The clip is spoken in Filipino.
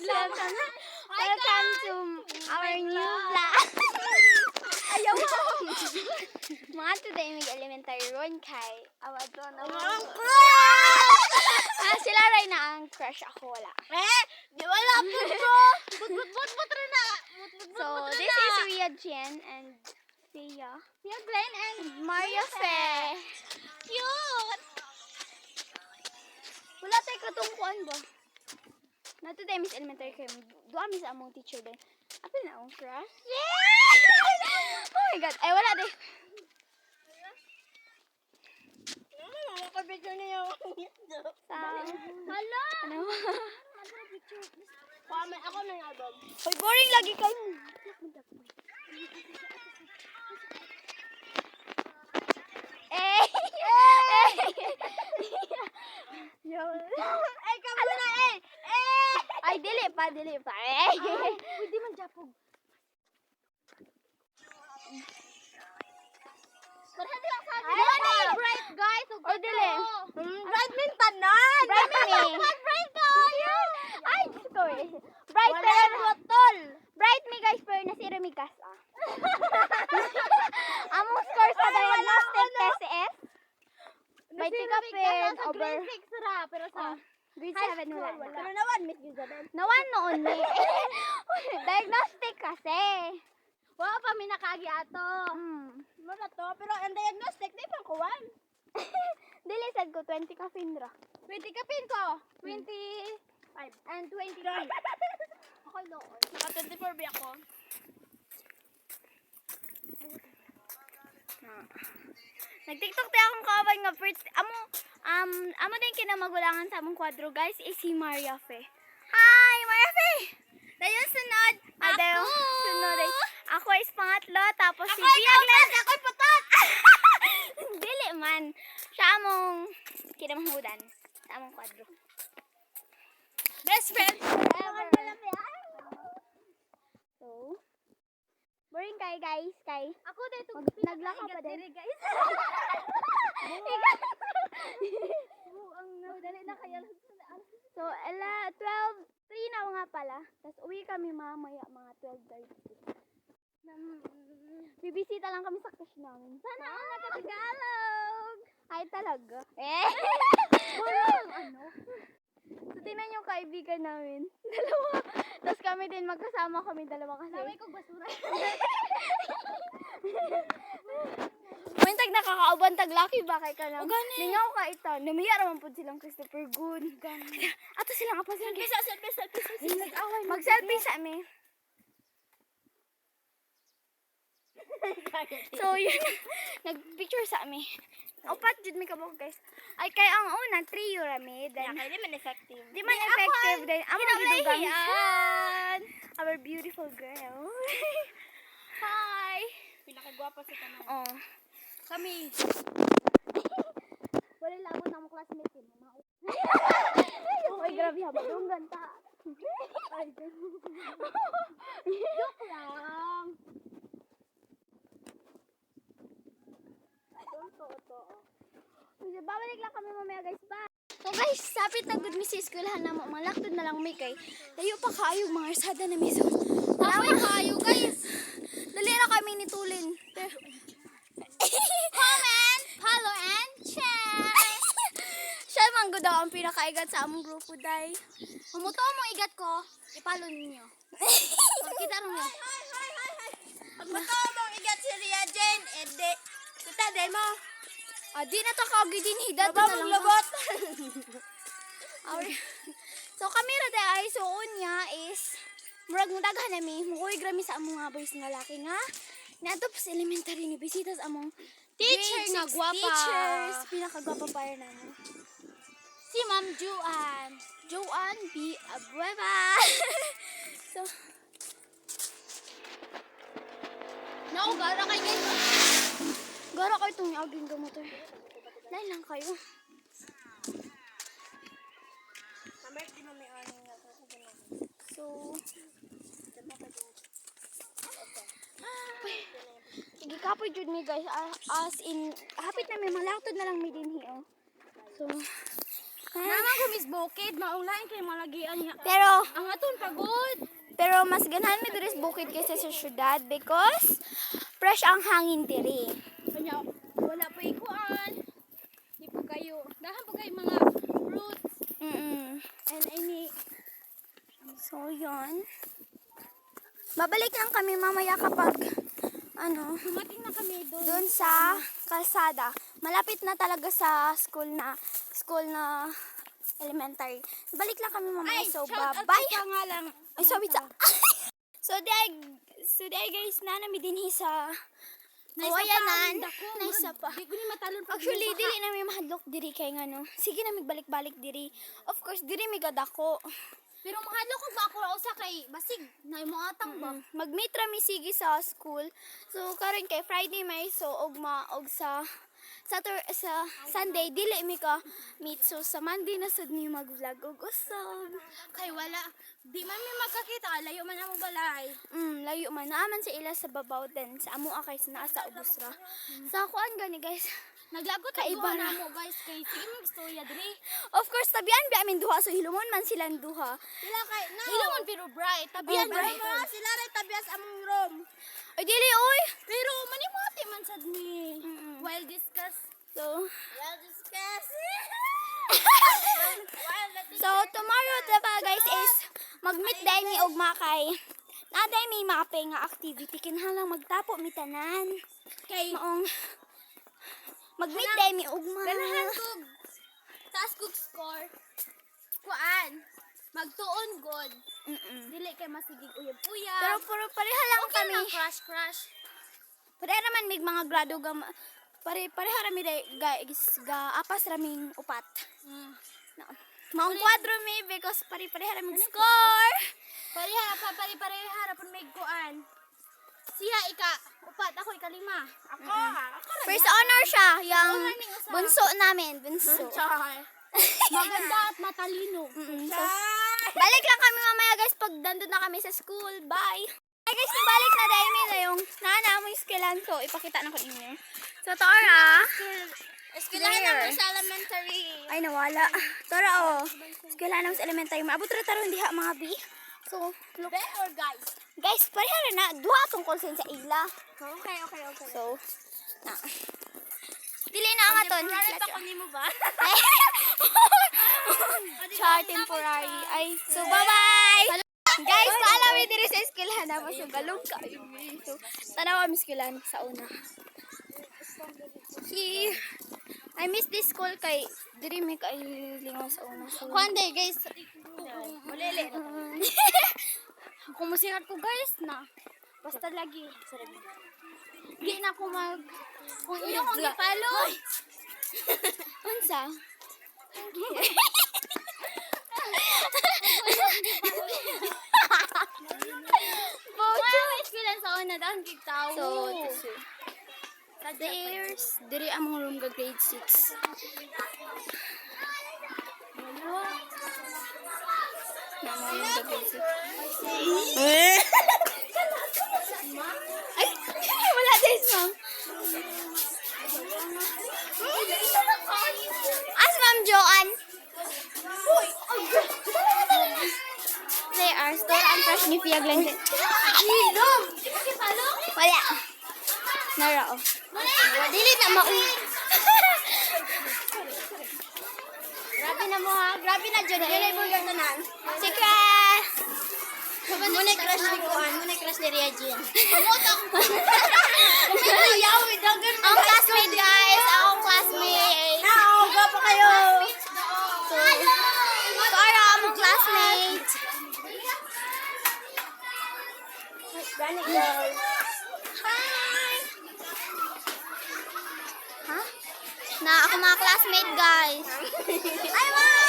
Welcome to our new vlog. Ayaw mo. Mga today may elementary ron kay awad doon ang sila rin na ang crush ako wala. Di wala po ko. But na. So this is Ria Jen and Sia Glenn and Maria Fe. Cute. Wala tayo katungkuan ba? Na today Miss Elementary kayo. Dua Miss among teacher din. Apil na akong crush? Yeah! Oh my God. Ay, wala din. Makapicture niya yung Sa... Hala! Ano? Ako na yung album. Hoy, boring lagi kayo. Eh! Ay, kamo na eh! Ay, dili pa. Eh! Pwede man japog. Marhadi lang sa Ay, bright guys. O, dili. Bright min tanan. Bright min eh. Bright ka. Ay, sorry. Bright Wala pero... yung botol. Bright me guys, pero nasira mi gas ah. Among score sa diagnostic test is... May tikapin Sa over... grade 6 ra, pero sa Grade high 7 school wala. Pero nawan, Miss Isabel. Nawan noon ni. Diagnostic kasi. Wala pa may nakaagi ato. Muna to, pero ang diagnostic, di pang kuwan. Dili sad ko 20 ka finra. 20 kapin ko. 25 and 23. Ako doon. Naka 24 ba ako? Nag-TikTok tayo akong kawan nga first amo din kinamagulangan sa among kwadro guys is si Maria Fe. Hi, Maria Fe. Dayon sunod. Dayon sunod. Ako is pangatlo tapos si Pia Glenn. Ako'y patat! Dili man. Siya among kinamahudan sa among kwadro. Best friend Ever. So, boring kay guys. Kay Ako dito. naglaka pa din. Guys. Dali na kaya. So, 12, 3 na nga pala. Tapos uwi kami mamaya mga 12:30. Bibisita lang kami sa crush namin. Sana all nakatagalog! Ay talaga. Walang ano. So, tingnan yung kaibigan namin. Dalawa. Tapos kami din magkasama kami dalawa kasi. Dami kong basura. Mintag nakakauban tag lucky ba kay ka lang. Gani. Lingaw ka ito. Namiya raman po silang Christopher Good. Gani. Ato silang apa sila. Selfie. Mag-selfie sa amin. So, yun. Nag-picture sa amin. Opat, jud may kabog, guys. Ay, kay ang una, trio rami. Then, Kaya di man effective. di man effective. Then, among gidugang. Our beautiful girl. Hi! Pinakagwapa sa tanan. Oh. Kami. Wala labot na mong classmate yun. Ay, grabe haba. Yung ganta. Ay, Joke lang. babalik lang kami mamaya guys. Bye! So guys, sapit na good mi sa eskwelahan na mo. Mga laktod na lang may kay. Layo pa kaayog mga arsada na miso. Dami kayo guys. Dali na kami nitulin. Comment, follow, and share. Siya manggo daw ang pinakaigat sa among grupo day. Humuto mo igat ko. Ipalo ninyo. Kita rin mo. Humuto mo igat si Ria Jane. Ede. Kita day mo. Di na to kagi din hida. Labot. So kami rada ay suon niya is murag daghan nami. Mukoy grami sa among mga boys nga laki nga. Nato sa elementary ni bisitas among Teacher grade nga 6 gwapa. Teachers, pinakagwapa pa rin namin. Si Ma'am Juan. Joanne B. Abueva. So, Naugara kay guys. gara kayo itong aging gamotor. Dahil lang kayo. Number di mo may aning nga. So, gikapoy jud mi guys as in hapit na may malakton na lang mi dinhi oh. So Naman ko Miss Bukid, maulain kay malagian niya. Pero Ang aton pagod. mas ganahan mi diri sa bukid kaysa sa syudad because fresh ang hangin diri. Kanya, wala pa ikuan. Di po kayo. Dahan po kayo mga fruits and any. So, yun. Babalik lang kami mamaya kapag Dumating na kami doon. doon sa kalsada. Malapit na talaga sa school na elementary. Balik lang kami mamaya. So, bye-bye. nga lang. Ay, sorry sa... so, di guys, nanami din sa kawayanan. Na isa pa. Di ko ni matalon pag Actually, dili na may mahadlok diri kay ngano. Sige na magbalik-balik diri. Of course, diri may gadako. Pero mahadlok ko ba ako usa kay basig na imo atang ba? Mag-meet rami sige sa school. So karon kay Friday may so og sa Sunday dili mi ka meet, so sa Monday na sad mi mag-vlog og usab. Kay wala. Di man mi magkakita, layo man ang balay. Layo man naaman sa ila sa babaw din sa amo kay naa sa ubos ra. Sa kuan gani guys. Naglagot Kaiba kaiba na. na mo guys kay sige mo istorya diri. Of course tabian bi amin duha so hilumon man silang duha. Sila kay no. Ila man pero bright. Tabihan Oh, bright. mo sila ray tabias among room. Ay dili oy. Pero manimati man sad ni. While discuss. So While discuss. So, tomorrow, diba guys, is mag-meet dahil mi og makay. Naday may mape nga activity. Kinahanglang magtapo mi tanan. Kay Maong, mag-meet dahil mi og ganahan kog taas kog score. Kuan. Magtuon god. Dili kay masigig uyab-uyab. Pero puro pareha lang okay kami. lang crush. Pareha naman mig mga grado ga, pareha rami guys, ga apas raming upat. No. Maong kwadro mi because pareha raming score. Pareha pun may kuan. Siya upat, ako ikalima. Ako First honor siya, yung bunso namin, bunso. Maganda at matalino. So, balik lang kami mamaya guys pag nandun na kami sa school. Bye! Ay guys, nabalik na dahil may na yung nana mo yung skillan. So, ipakita na ko inyo. So, Tora. Eskwelahan naman sa elementary. Ay, nawala. Tora, oh. Skillan naman sa elementary. Maabot rin taron diha mga bi. So, look. Be or guys? Guys, pareha rin na. Duha tungkol sa ila. Okay. So, na. Dili na ang aton. Ito ko nimo ba? Char temporary. Ay, so bye-bye! Guys, paalam mi diri sa eskwelahan na so galong ka. So, tanawa mi eskwelahan sa una. I miss this school kay diri mi kay lingaw sa una. So, One day guys, malili. Kung musikat ko guys na. Basta lagi. Di na ako kung iyo kong ipalo. unsa? Bojo, eskwelahan sa una dahon kig tawo. So, there's diri among room ga grade 6. Namang room ga grade 6. Ay, wala din ma'am. As Ma'am Joanne. They are store ang fresh ni Fia Glenn. Wala. Nara oh. Dili na Grabe na mo ha. Grabe na dyan. Ilay mo yung tanan. Secret. Muna crush ni Kuan. Muna crush ni Ria Jean. Ang classmate guys. Ang classmate. Uga pa kayo. So, Tara, ang classmate. Gani girl. Hi. Ha? Na ako mga classmate guys. Ay, wow.